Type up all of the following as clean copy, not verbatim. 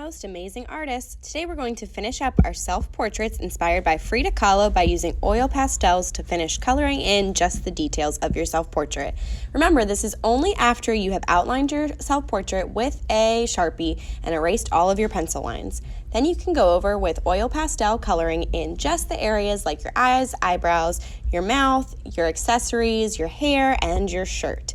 most amazing artists. Today we're going to finish up our self-portraits inspired by Frida Kahlo by using oil pastels to finish coloring in just the details of your self-portrait. Remember, this is only after you have outlined your self-portrait with a Sharpie and erased all of your pencil lines. Then you can go over with oil pastel coloring in just the areas like your eyes, eyebrows, your mouth, your accessories, your hair, and your shirt.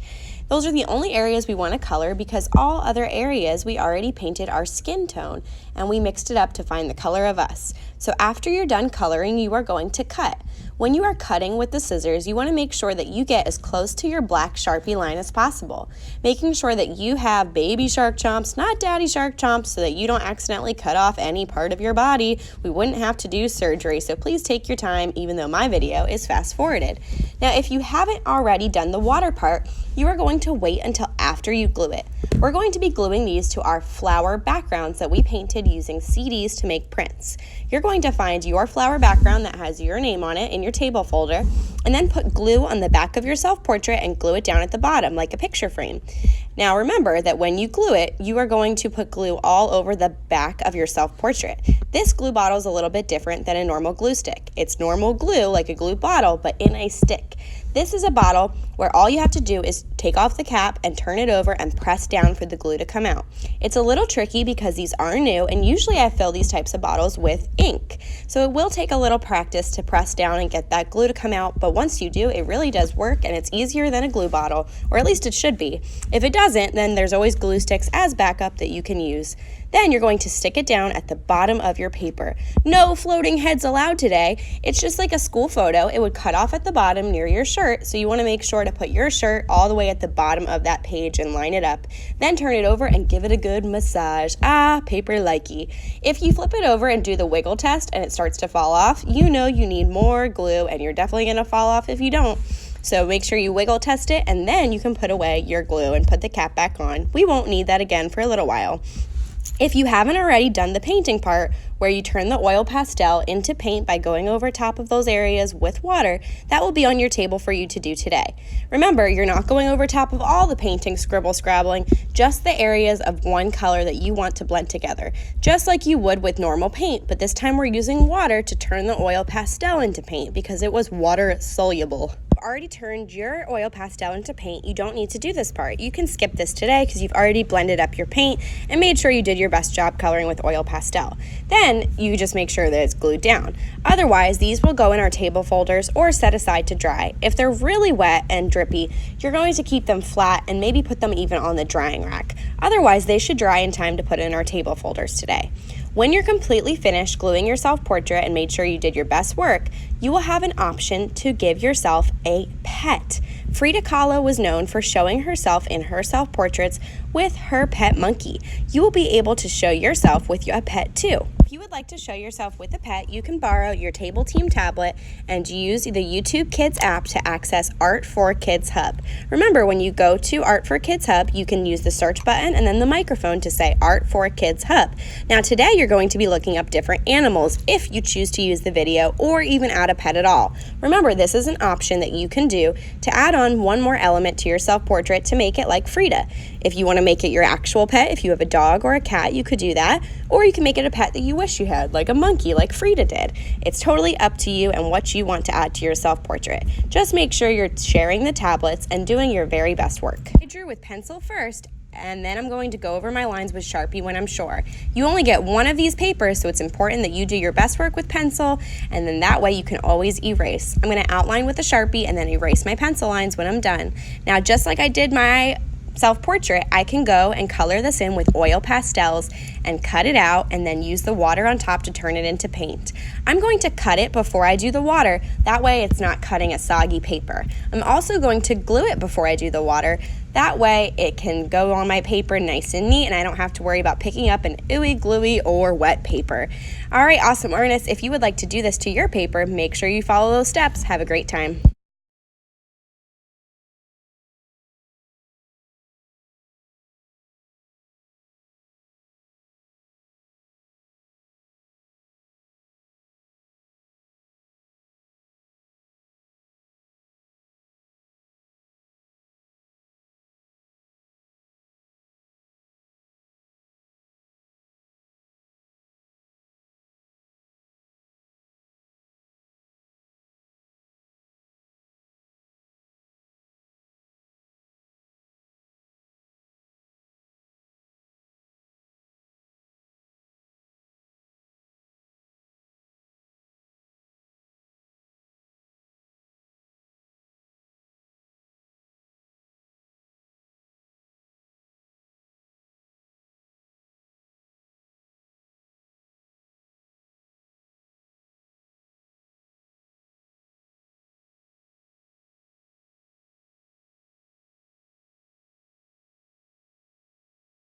Those are the only areas we want to color because all other areas we already painted our skin tone and we mixed it up to find the color of us. So after you're done coloring, you are going to cut. When you are cutting with the scissors, you want to make sure that you get as close to your black Sharpie line as possible, making sure that you have baby shark chomps, not daddy shark chomps, so that you don't accidentally cut off any part of your body. We wouldn't have to do surgery, so please take your time, even though my video is fast forwarded. Now, if you haven't already done the water part, you are going to wait until after you glue it. We're going to be gluing these to our flower backgrounds that we painted using CDs to make prints. You're going to find your flower background that has your name on it in your table folder, and then put glue on the back of your self-portrait and glue it down at the bottom like a picture frame. Now remember that when you glue it, you are going to put glue all over the back of your self-portrait. This glue bottle is a little bit different than a normal glue stick. It's normal glue like a glue bottle, but in a stick. This is a bottle where all you have to do is take off the cap and turn it over and press down for the glue to come out. It's a little tricky because these are new, and usually I fill these types of bottles with ink. So it will take a little practice to press down and get that glue to come out, but once you do, it really does work and it's easier than a glue bottle, or at least it should be. If it doesn't, then there's always glue sticks as backup that you can use. Then you're going to stick it down at the bottom of your paper. No floating heads allowed today. It's just like a school photo. It would cut off at the bottom near your shirt, so you want to make sure to put your shirt all the way at the bottom of that page and line it up. Then turn it over and give it a good massage. Paper likey. If you flip it over and do the wiggle test and it starts to fall off, you know you need more glue and you're definitely going to fall off if you don't. So make sure you wiggle test it and then you can put away your glue and put the cap back on. We won't need that again for a little while. If you haven't already done the painting part, where you turn the oil pastel into paint by going over top of those areas with water, that will be on your table for you to do today. Remember, you're not going over top of all the painting scrabbling, just the areas of one color that you want to blend together, just like you would with normal paint, but this time we're using water to turn the oil pastel into paint because it was water soluble. Already turned your oil pastel into paint, you don't need to do this part. You can skip this today because you've already blended up your paint and made sure you did your best job coloring with oil pastel. Then you just make sure that it's glued down. Otherwise, these will go in our table folders or set aside to dry. If they're really wet and drippy, you're going to keep them flat and maybe put them even on the drying rack. Otherwise, they should dry in time to put in our table folders today. When you're completely finished gluing your self-portrait and made sure you did your best work, you will have an option to give yourself a pet. Frida Kahlo was known for showing herself in her self-portraits with her pet monkey. You will be able to show yourself with your pet too. If you would like to show yourself with a pet, you can borrow your Table Team tablet and use the YouTube Kids app to access Art for Kids Hub. Remember, when you go to Art for Kids Hub, you can use the search button and then the microphone to say Art for Kids Hub. Now today you're going to be looking up different animals if you choose to use the video or even add a pet at all. Remember, this is an option that you can do to add on one more element to your self-portrait to make it like Frida. If you want to make it your actual pet, if you have a dog or a cat, you could do that, or you can make it a pet that you wish you had, like a monkey, like Frida did. It's totally up to you and what you want to add to your self-portrait. Just make sure you're sharing the tablets and doing your very best work. I drew with pencil first, and then I'm going to go over my lines with Sharpie when I'm sure. You only get one of these papers, so it's important that you do your best work with pencil, and then that way you can always erase. I'm going to outline with a Sharpie and then erase my pencil lines when I'm done. Now, just like I did my self-portrait, I can go and color this in with oil pastels and cut it out and then use the water on top to turn it into paint. I'm going to cut it before I do the water, that way it's not cutting a soggy paper. I'm also going to glue it before I do the water, that way it can go on my paper nice and neat and I don't have to worry about picking up an ooey gluey or wet paper. Alright, awesome artists, if you would like to do this to your paper, make sure you follow those steps. Have a great time.